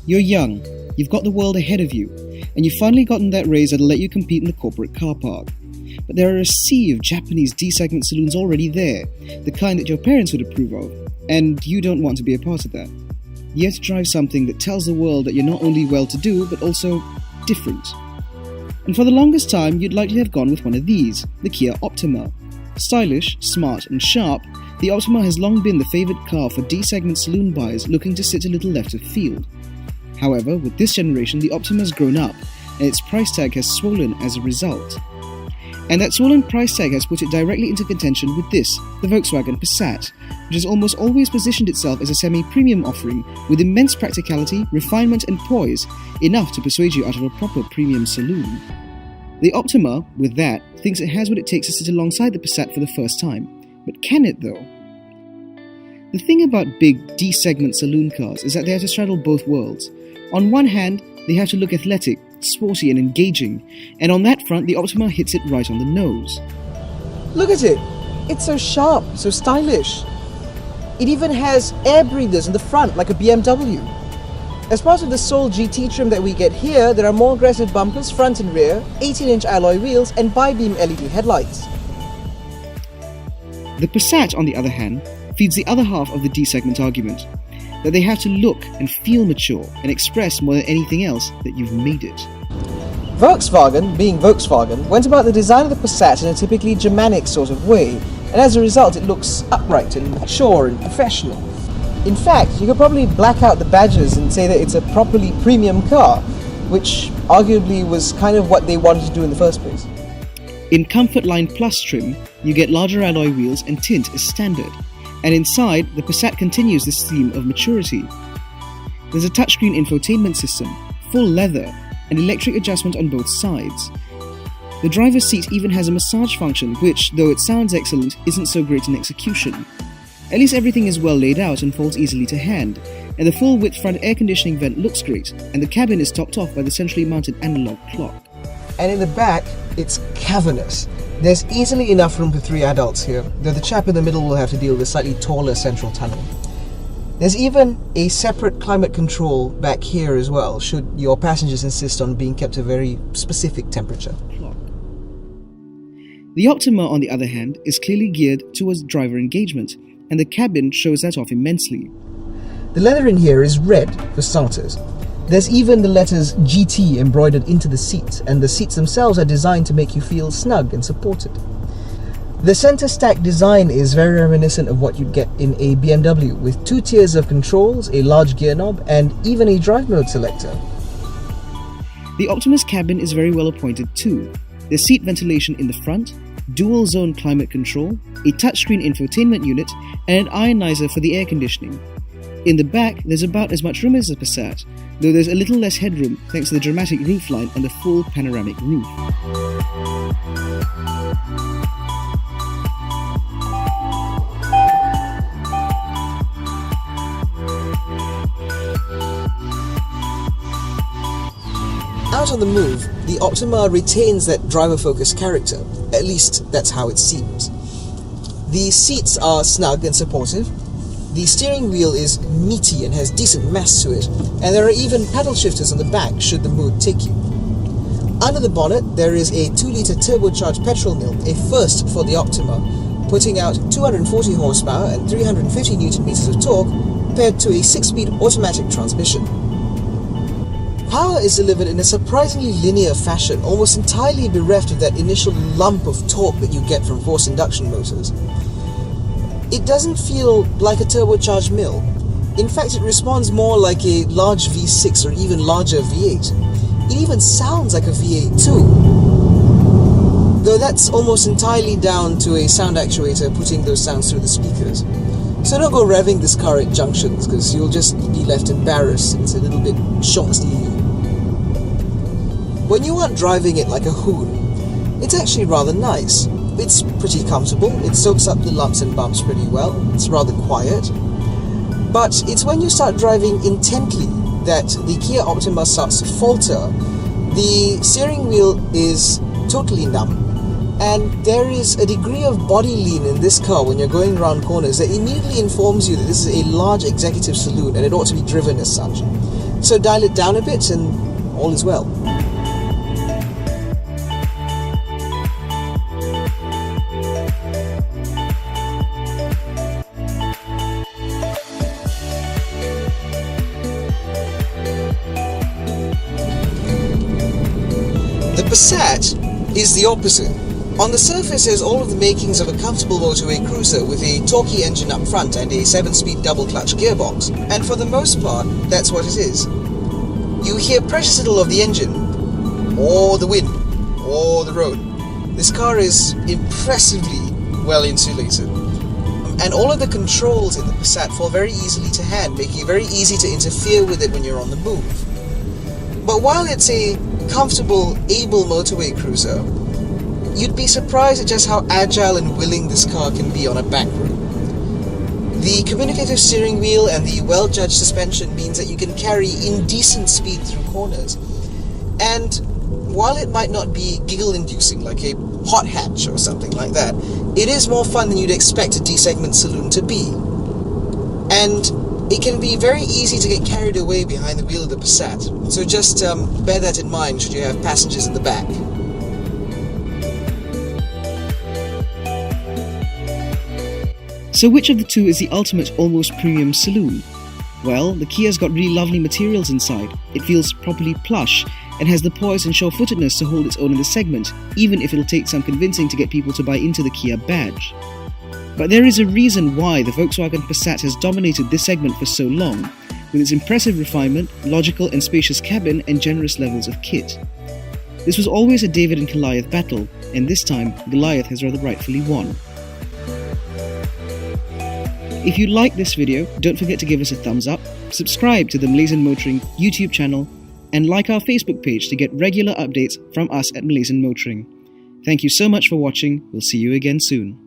You're young, you've got the world ahead of you, and you've finally gotten that raise that'll let you compete in the corporate car park. But there are a sea of Japanese D-segment saloons already there, the kind that your parents would approve of, and you don't want to be a part of that. You have to drive something that tells the world that you're not only well-to-do, but also different. And for the longest time, you'd likely have gone with one of these, the Kia Optima. Stylish, smart, and sharp, the Optima has long been the favoured car for D-segment saloon buyers looking to sit a little left of field. However, with this generation, the Optima has grown up, and its price tag has swollen as a result. And that swollen price tag has put it directly into contention with this, the Volkswagen Passat, which has almost always positioned itself as a semi-premium offering with immense practicality, refinement and poise, enough to persuade you out of a proper premium saloon. The Optima, with that, thinks it has what it takes to sit alongside the Passat for the first time. But can it though? The thing about big D-segment saloon cars is that they have to straddle both worlds. On one hand, they have to look athletic, sporty and engaging, and on that front the Optima hits it right on the nose. Look at it! It's so sharp, so stylish. It even has air breathers in the front like a BMW. As part of the Soul GT trim that we get here, there are more aggressive bumpers front and rear, 18-inch alloy wheels and bi-beam LED headlights. The Passat, on the other hand, feeds the other half of the D-segment argument, that they have to look and feel mature and express more than anything else that you've made it. Volkswagen, being Volkswagen, went about the design of the Passat in a typically Germanic sort of way, and as a result it looks upright and mature and professional. In fact, you could probably black out the badges and say that it's a properly premium car, which arguably was kind of what they wanted to do in the first place. In Comfortline Plus trim, you get larger alloy wheels and tint as standard, and inside, the Passat continues this theme of maturity. There's a touchscreen infotainment system, full leather, and electric adjustment on both sides. The driver's seat even has a massage function which, though it sounds excellent, isn't so great in execution. At least everything is well laid out and folds easily to hand, and the full-width front air conditioning vent looks great, and the cabin is topped off by the centrally mounted analog clock. And in the back, it's cavernous. There's easily enough room for 3 adults here, though the chap in the middle will have to deal with a slightly taller central tunnel. There's even a separate climate control back here as well, should your passengers insist on being kept to a very specific temperature. The Optima, on the other hand, is clearly geared towards driver engagement, and the cabin shows that off immensely. The leather in here is red, for starters. There's even the letters GT embroidered into the seat, and the seats themselves are designed to make you feel snug and supported. The center stack design is very reminiscent of what you'd get in a BMW, with 2 tiers of controls, a large gear knob, and even a drive mode selector. The Optima's cabin is very well appointed too. There's seat ventilation in the front, dual zone climate control, a touchscreen infotainment unit, and an ionizer for the air conditioning. In the back, there's about as much room as the Passat, though there's a little less headroom thanks to the dramatic roofline and the full panoramic roof. Out on the move, the Optima retains that driver-focused character, at least that's how it seems. The seats are snug and supportive, the steering wheel is meaty and has decent mass to it, and there are even paddle shifters on the back should the mood take you. Under the bonnet, there is a 2-litre turbocharged petrol mill, a first for the Optima, putting out 240 horsepower and 350 Nm of torque, paired to a 6-speed automatic transmission. Power is delivered in a surprisingly linear fashion, almost entirely bereft of that initial lump of torque that you get from forced induction motors. It doesn't feel like a turbocharged mill. In fact, it responds more like a large V6 or even larger V8. It even sounds like a V8 too. Though that's almost entirely down to a sound actuator putting those sounds through the speakers. So don't go revving this car at junctions, because you'll just be left embarrassed and it's a little bit short-steely. When you aren't driving it like a hoon, it's actually rather nice. It's pretty comfortable, it soaks up the lumps and bumps pretty well, it's rather quiet. But it's when you start driving intently that the Kia Optima starts to falter. The steering wheel is totally numb, and there is a degree of body lean in this car when you're going around corners that immediately informs you that this is a large executive saloon and it ought to be driven as such. So dial it down a bit and all is well. The Passat is the opposite. On the surface, it has all of the makings of a comfortable motorway cruiser with a torquey engine up front and a 7-speed double-clutch gearbox. And for the most part, that's what it is. You hear precious little of the engine, or the wind, or the road. This car is impressively well insulated. And all of the controls in the Passat fall very easily to hand, making it very easy to interfere with it when you're on the move. But while it's a comfortable, able motorway cruiser, you'd be surprised at just how agile and willing this car can be on a back road. The communicative steering wheel and the well-judged suspension means that you can carry indecent speed through corners. And while it might not be giggle-inducing like a hot hatch or something like that, it is more fun than you'd expect a D-segment saloon to be. And it can be very easy to get carried away behind the wheel of the Passat, so just bear that in mind should you have passengers in the back. So which of the two is the ultimate almost premium saloon? Well, the Kia's got really lovely materials inside. It feels properly plush and has the poise and sure-footedness to hold its own in the segment, even if it'll take some convincing to get people to buy into the Kia badge. But there is a reason why the Volkswagen Passat has dominated this segment for so long, with its impressive refinement, logical and spacious cabin, and generous levels of kit. This was always a David and Goliath battle, and this time Goliath has rather rightfully won. If you like this video, don't forget to give us a thumbs up, subscribe to the Malaysian Motoring YouTube channel, and like our Facebook page to get regular updates from us at Malaysian Motoring. Thank you so much for watching. We'll see you again soon.